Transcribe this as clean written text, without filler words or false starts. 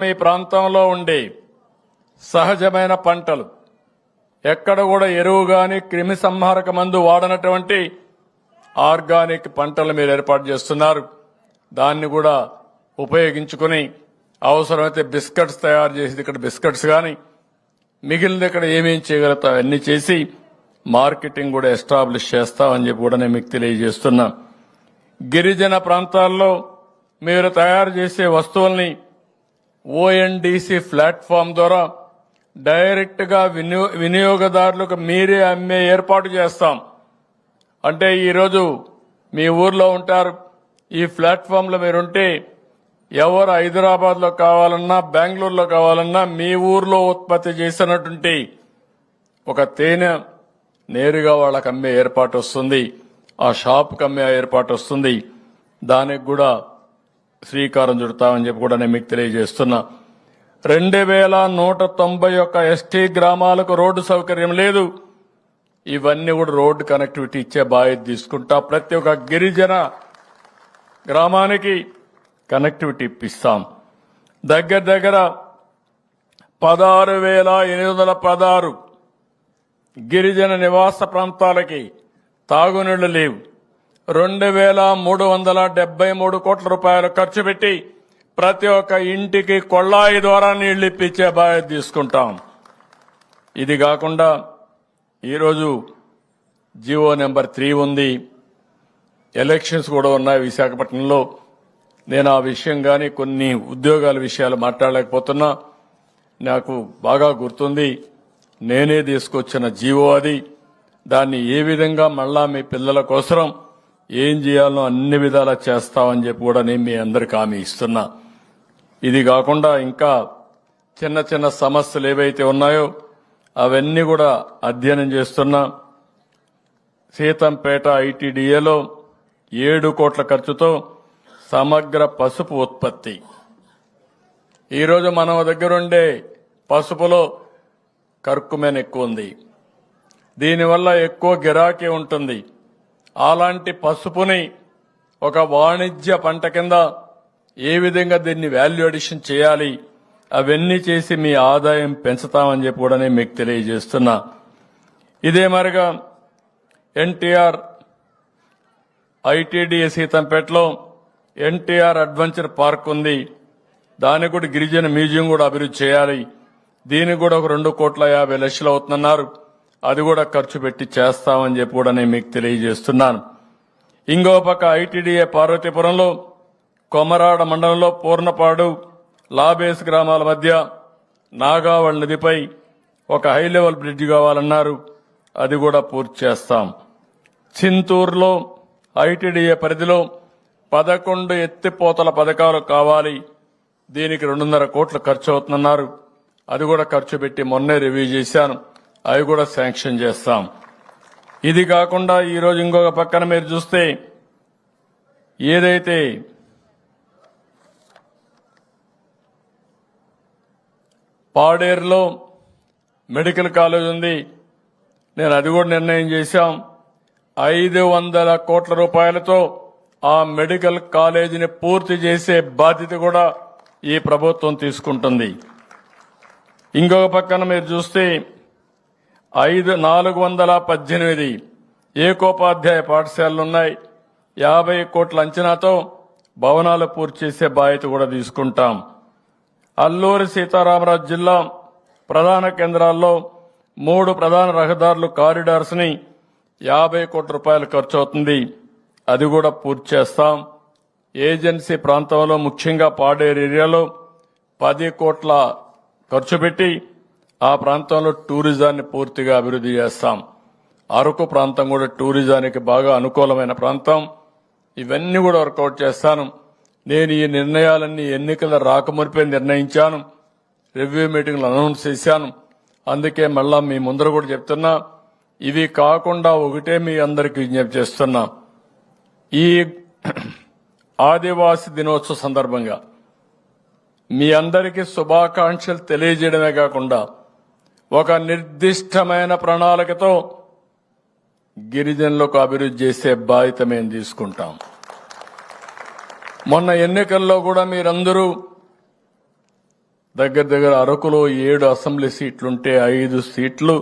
మీ ప్రాంతంలో ఉండే సహజమైన పంటలు ఎక్కడ కూడా ఎరువు గాని క్రిమి సంహారక మందు వాడనటువంటి ఆర్గానిక్ పంటలు మీరు ఏర్పాటు చేస్తున్నారు. దాన్ని కూడా ఉపయోగించుకుని అవసరమైతే బిస్కెట్స్ తయారు చేసి ఇక్కడ బిస్కెట్స్ గాని మిగిలిన ఇక్కడ ఏమేం చేయగలుగుతాం అన్ని చేసి మార్కెటింగ్ కూడా ఎస్టాబ్లిష్ చేస్తామని చెప్పి కూడా నేను మీకు తెలియజేస్తున్నా. గిరిజన ప్రాంతాల్లో మీరు తయారు చేసే వస్తువుల్ని ఓఎన్డీసీ ప్లాట్ఫామ్ ద్వారా డైరెక్ట్ గా వినియోగదారులకు మీరే అమ్మే ఏర్పాటు చేస్తాం. అంటే ఈరోజు మీ ఊర్లో ఉంటారు, ఈ ప్లాట్ఫామ్ లో మీరుంటే ఎవరు హైదరాబాద్ లో కావాలన్నా బెంగళూరులో కావాలన్నా మీ ఊర్లో ఉత్పత్తి చేసినటువంటి ఒక తేనె నేరుగా వాళ్ళకి అమ్మే ఏర్పాటు వస్తుంది, ఆ షాప్కి అమ్మే ఏర్పాటు వస్తుంది. దానికి కూడా శ్రీకారం చుడతామని చెప్పి కూడా నేను మీకు తెలియజేస్తున్నా. 2191 ఎస్టీ గ్రామాలకు రోడ్డు సౌకర్యం లేదు. ఇవన్నీ కూడా రోడ్డు కనెక్టివిటీ ఇచ్చే బాధ్యత తీసుకుంటా. ప్రతి ఒక్క గిరిజన గ్రామానికి కనెక్టివిటీ ఇప్పిస్తాం. దగ్గర 16,816 గిరిజన నివాస ప్రాంతాలకి తాగునీళ్లు లేవు. 2,373 కోట్ల రూపాయలు ఖర్చు పెట్టి ప్రతి ఒక్క ఇంటికి కొళాయి ద్వారా నీళ్లు ఇప్పించే బాధ్యత తీసుకుంటాం. ఇది కాకుండా ఈరోజు జీవో నెంబర్ 3 ఉంది. ఎలక్షన్స్ కూడా ఉన్నాయి విశాఖపట్నంలో. నేను ఆ విషయం కానీ కొన్ని ఉద్యోగాల విషయాలు మాట్లాడలేకపోతున్నా. నాకు బాగా గుర్తుంది, నేనే తీసుకొచ్చిన జీవో అది. దాన్ని ఏ విధంగా మళ్ళా మీ పిల్లల కోసం ఏం చేయాలో అన్ని విధాలా చేస్తామని చెప్పి కూడా నేను మీ అందరికి హామీ ఇస్తున్నా. ఇది కాకుండా ఇంకా చిన్న చిన్న సమస్యలు ఏవైతే ఉన్నాయో అవన్నీ కూడా అధ్యయనం చేస్తున్నా. సీతంపేట ఐటీడీఏలో 7 కోట్ల ఖర్చుతో సమగ్ర పసుపు ఉత్పత్తి. ఈరోజు మన దగ్గరుండే పసుపులో కర్కుమెన్ ఎక్కువ ఉంది, దీనివల్ల ఎక్కువ గిరాకీ ఉంటుంది. అలాంటి పసుపుని ఒక వాణిజ్య పంట కింద ఏ విధంగా దీన్ని వాల్యూ అడిషన్ చేయాలి అవన్నీ చేసి మీ ఆదాయం పెంచుతామని చెప్పి కూడా నేను మీకు తెలియజేస్తున్నా. ఇదే మరిగా ఎన్టీఆర్ ఐటీడీఏ సీతంపేటలో ఎన్టీఆర్ అడ్వెంచర్ పార్క్ ఉంది. దానికి కూడా గిరిజన మ్యూజియం కూడా అభివృద్ధి చేయాలి. దీనికి కూడా ఒక 2,50,00,000 అవుతుందన్నారు. అది కూడా ఖర్చు పెట్టి చేస్తామని చెప్పి కూడా నేను మీకు తెలియజేస్తున్నాను. ఇంకో పక్క ఐటీడీఏ పార్వతీపురంలో కొమరాడ మండలంలో పూర్ణపాడు లాబేస్ గ్రామాల మధ్య నాగావళి నదిపై ఒక హై లెవెల్ బ్రిడ్జ్ కావాలన్నారు. అది కూడా పూర్తి చేస్తాం. చింతూరులో ఐటీడీఏ పరిధిలో 11 ఎత్తిపోతల పథకాలు కావాలి. దీనికి 2.5 కోట్లు ఖర్చు అవుతుందన్నారు. అది కూడా ఖర్చు పెట్టి మొన్నే రివ్యూ చేశాను, అవి కూడా శాంక్షన్ చేస్తాం. ఇది కాకుండా ఈరోజు ఇంకొక పక్కన మీరు చూస్తే ఏదైతే పాడేరులో మెడికల్ కాలేజ్ ఉంది, నేను అది కూడా నిర్ణయం చేశాం. 500 కోట్ల రూపాయలతో ఆ మెడికల్ కాలేజీని పూర్తి చేసే బాధ్యత కూడా ఈ ప్రభుత్వం తీసుకుంటుంది. ఇంకొక పక్కన మీరు చూస్తే 418 ఏకోపాధ్యాయ పాఠశాలలున్నాయి. 50 కోట్ల అంచనాతో భవనాలు పూర్తి చేసే బాధ్యత కూడా తీసుకుంటాం. అల్లూరి సీతారామరాజు జిల్లా ప్రధాన కేంద్రాల్లో 3 ప్రధాన రహదారులు కారిడార్స్ ని 50 కోట్ల రూపాయలు ఖర్చు అవుతుంది. అది కూడా పూర్తి చేస్తాం. ఏజెన్సీ ప్రాంతంలో ముఖ్యంగా పాడేరు ఏరియాలో 10 కోట్ల ఖర్చు పెట్టి ఆ ప్రాంతంలో టూరిజాన్ని పూర్తిగా అభివృద్ధి చేస్తాం. అరకు ప్రాంతం కూడా టూరిజానికి బాగా అనుకూలమైన ప్రాంతం. ఇవన్నీ కూడా వర్కౌట్ చేస్తాను. నేను ఈ నిర్ణయాలన్నీ ఎన్నికల రాకమునిపై నిర్ణయించాను, రివ్యూ మీటింగ్లు అనౌన్స్ చేశాను. అందుకే మళ్ళా మీ ముందర కూడా చెప్తున్నా. ఇవి కాకుండా ఒకటే మీ అందరికీ విజ్ఞప్తి చేస్తున్నా. ఈ ఆదివాసీ దినోత్సవ సందర్భంగా మీ అందరికీ శుభాకాంక్షలు తెలియజేయడమే కాకుండా ఒక నిర్దిష్టమైన ప్రణాళికతో గిరిజనులకు అభివృద్ధి చేసే బాధ్యత మేము తీసుకుంటాం. మొన్న ఎన్నికల్లో కూడా మీరందరూ దగ్గర దగ్గర అరకులో 7 అసెంబ్లీ సీట్లుంటే 5 సీట్లు